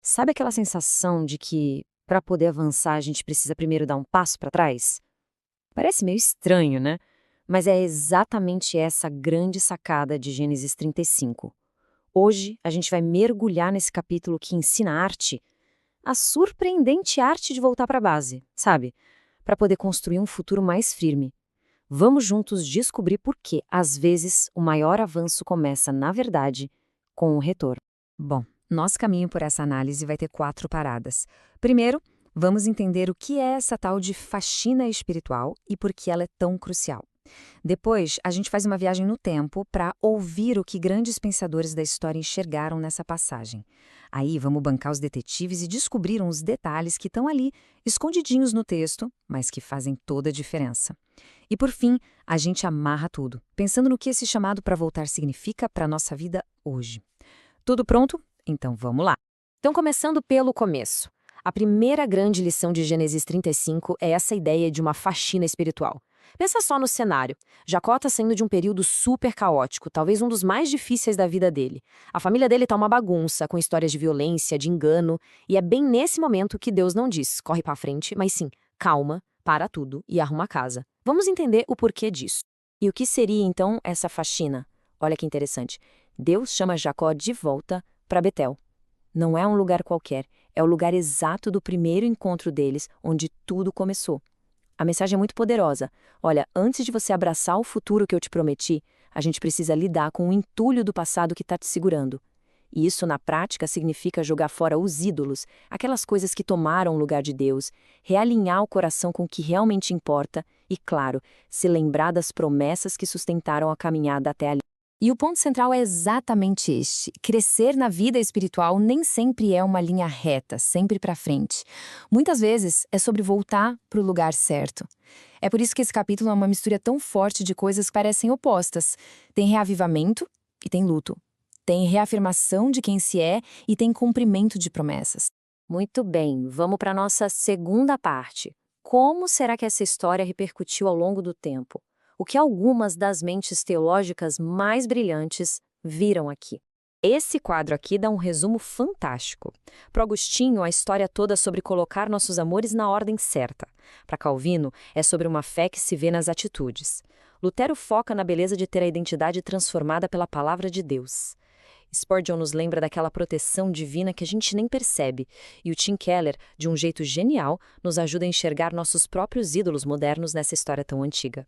Sabe aquela sensação de que, para poder avançar, a gente precisa primeiro dar um passo para trás? Parece meio estranho, né? Mas é exatamente essa a grande sacada de Gênesis 35. Hoje, a gente vai mergulhar nesse capítulo que ensina a arte, a surpreendente arte de voltar para a base, sabe? Para poder construir um futuro mais firme. Vamos juntos descobrir por que, às vezes, o maior avanço começa, na verdade, com o retorno. Bom, nosso caminho por essa análise vai ter 4 paradas. Primeiro, vamos entender o que é essa tal de faxina espiritual e por que ela é tão crucial. Depois, a gente faz uma viagem no tempo para ouvir o que grandes pensadores da história enxergaram nessa passagem. Aí, vamos bancar os detetives e descobrir uns detalhes que estão ali, escondidinhos no texto, mas que fazem toda a diferença. E por fim, a gente amarra tudo, pensando no que esse chamado para voltar significa para a nossa vida hoje. Tudo pronto? Então vamos lá. Então, começando pelo começo. A primeira grande lição de Gênesis 35 é essa ideia de uma faxina espiritual. Pensa só no cenário. Jacó está saindo de um período super caótico, talvez um dos mais difíceis da vida dele. A família dele está uma bagunça, com histórias de violência, de engano, e é bem nesse momento que Deus não diz, corre para frente, mas sim, calma, para tudo e arruma a casa. Vamos entender o porquê disso. E o que seria então essa faxina? Olha que interessante. Deus chama Jacó de volta para Betel. Não é um lugar qualquer, é o lugar exato do primeiro encontro deles, onde tudo começou. A mensagem é muito poderosa. Olha, antes de você abraçar o futuro que eu te prometi, a gente precisa lidar com o entulho do passado que está te segurando. E isso, na prática, significa jogar fora os ídolos, aquelas coisas que tomaram o lugar de Deus, realinhar o coração com o que realmente importa e, claro, se lembrar das promessas que sustentaram a caminhada até ali. E o ponto central é exatamente este. Crescer na vida espiritual nem sempre é uma linha reta, sempre para frente. Muitas vezes é sobre voltar para o lugar certo. É por isso que esse capítulo é uma mistura tão forte de coisas que parecem opostas. Tem reavivamento e tem luto. Tem reafirmação de quem se é e tem cumprimento de promessas. Muito bem, vamos para a nossa segunda parte. Como será que essa história repercutiu ao longo do tempo? O que algumas das mentes teológicas mais brilhantes viram aqui. Esse quadro aqui dá um resumo fantástico. Para Agostinho, a história toda é sobre colocar nossos amores na ordem certa. Para Calvino, é sobre uma fé que se vê nas atitudes. Lutero foca na beleza de ter a identidade transformada pela palavra de Deus. Spurgeon nos lembra daquela proteção divina que a gente nem percebe, e o Tim Keller, de um jeito genial, nos ajuda a enxergar nossos próprios ídolos modernos nessa história tão antiga.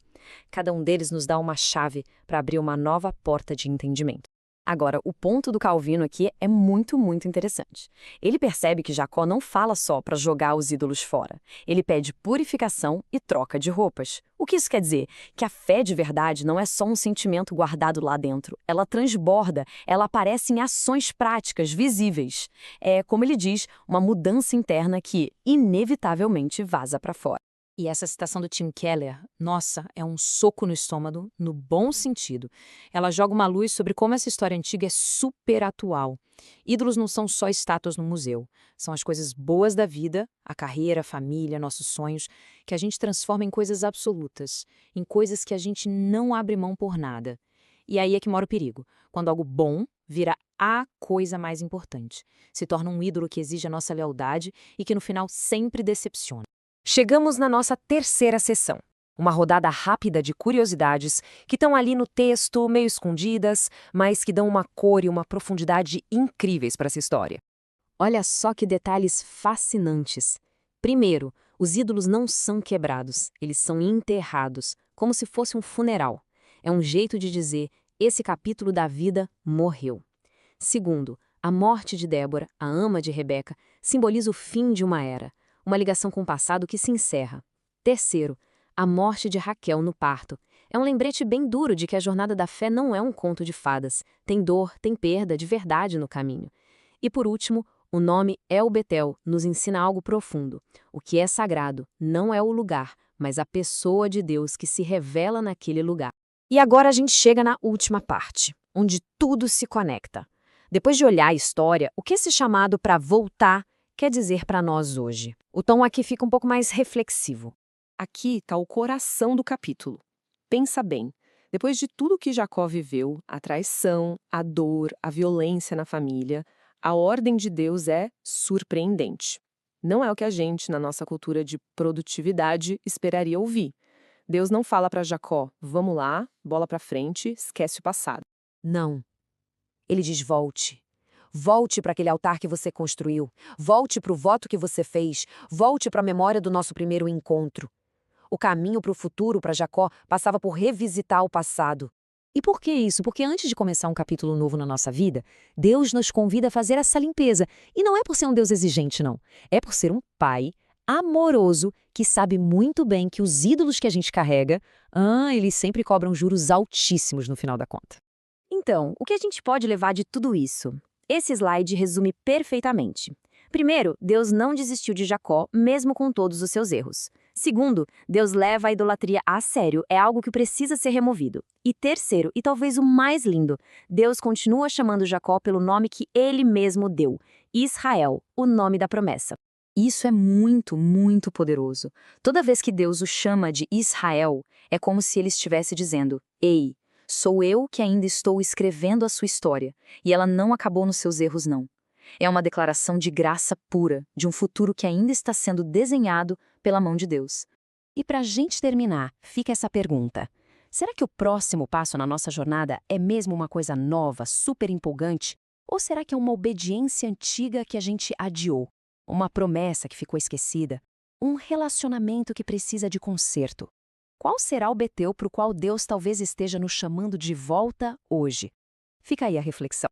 Cada um deles nos dá uma chave para abrir uma nova porta de entendimento. Agora, o ponto do Calvino aqui é muito, muito interessante. Ele percebe que Jacó não fala só para jogar os ídolos fora. Ele pede purificação e troca de roupas. O que isso quer dizer? Que a fé de verdade não é só um sentimento guardado lá dentro. Ela transborda, ela aparece em ações práticas, visíveis. É, como ele diz, uma mudança interna que, inevitavelmente, vaza para fora. E essa citação do Tim Keller, nossa, é um soco no estômago, no bom sentido. Ela joga uma luz sobre como essa história antiga é super atual. Ídolos não são só estátuas no museu. São as coisas boas da vida, a carreira, a família, nossos sonhos, que a gente transforma em coisas absolutas, em coisas que a gente não abre mão por nada. E aí é que mora o perigo. Quando algo bom vira a coisa mais importante. Se torna um ídolo que exige a nossa lealdade e que no final sempre decepciona. Chegamos na nossa terceira sessão, uma rodada rápida de curiosidades que estão ali no texto, meio escondidas, mas que dão uma cor e uma profundidade incríveis para essa história. Olha só que detalhes fascinantes. Primeiro, os ídolos não são quebrados, eles são enterrados, como se fosse um funeral. É um jeito de dizer, esse capítulo da vida morreu. Segundo, a morte de Débora, a ama de Rebeca, simboliza o fim de uma era. Uma ligação com o passado que se encerra. Terceiro, a morte de Raquel no parto. É um lembrete bem duro de que a jornada da fé não é um conto de fadas. Tem dor, tem perda de verdade no caminho. E por último, o nome El Betel nos ensina algo profundo. O que é sagrado não é o lugar, mas a pessoa de Deus que se revela naquele lugar. E agora a gente chega na última parte, onde tudo se conecta. Depois de olhar a história, o que esse chamado para voltar quer dizer para nós hoje? O tom aqui fica um pouco mais reflexivo. Aqui está o coração do capítulo. Pensa bem. Depois de tudo que Jacó viveu, a traição, a dor, a violência na família, A ordem de Deus é surpreendente. Não é o que a gente, na nossa cultura de produtividade, esperaria ouvir. Deus não fala para Jacó, vamos lá, bola para frente, esquece o passado. Não. Ele diz: volte. Volte para aquele altar que você construiu. Volte para o voto que você fez. Volte para a memória do nosso primeiro encontro. O caminho para o futuro, para Jacó, passava por revisitar o passado. E por que isso? Porque antes de começar um capítulo novo na nossa vida, Deus nos convida a fazer essa limpeza. E não é por ser um Deus exigente, não. É por ser um pai amoroso que sabe muito bem que os ídolos que a gente carrega, eles sempre cobram juros altíssimos no final da conta. Então, o que a gente pode levar de tudo isso? Esse slide resume perfeitamente. Primeiro, Deus não desistiu de Jacó, mesmo com todos os seus erros. Segundo, Deus leva a idolatria a sério, é algo que precisa ser removido. E terceiro, e talvez o mais lindo, Deus continua chamando Jacó pelo nome que ele mesmo deu, Israel, o nome da promessa. Isso é muito, muito poderoso. Toda vez que Deus o chama de Israel, é como se ele estivesse dizendo: ei, sou eu que ainda estou escrevendo a sua história, e ela não acabou nos seus erros, não. É uma declaração de graça pura, de um futuro que ainda está sendo desenhado pela mão de Deus. E para a gente terminar, fica essa pergunta. Será que o próximo passo na nossa jornada é mesmo uma coisa nova, super empolgante? Ou será que é uma obediência antiga que a gente adiou? Uma promessa que ficou esquecida? Um relacionamento que precisa de conserto? Qual será o Betel para o qual Deus talvez esteja nos chamando de volta hoje? Fica aí a reflexão.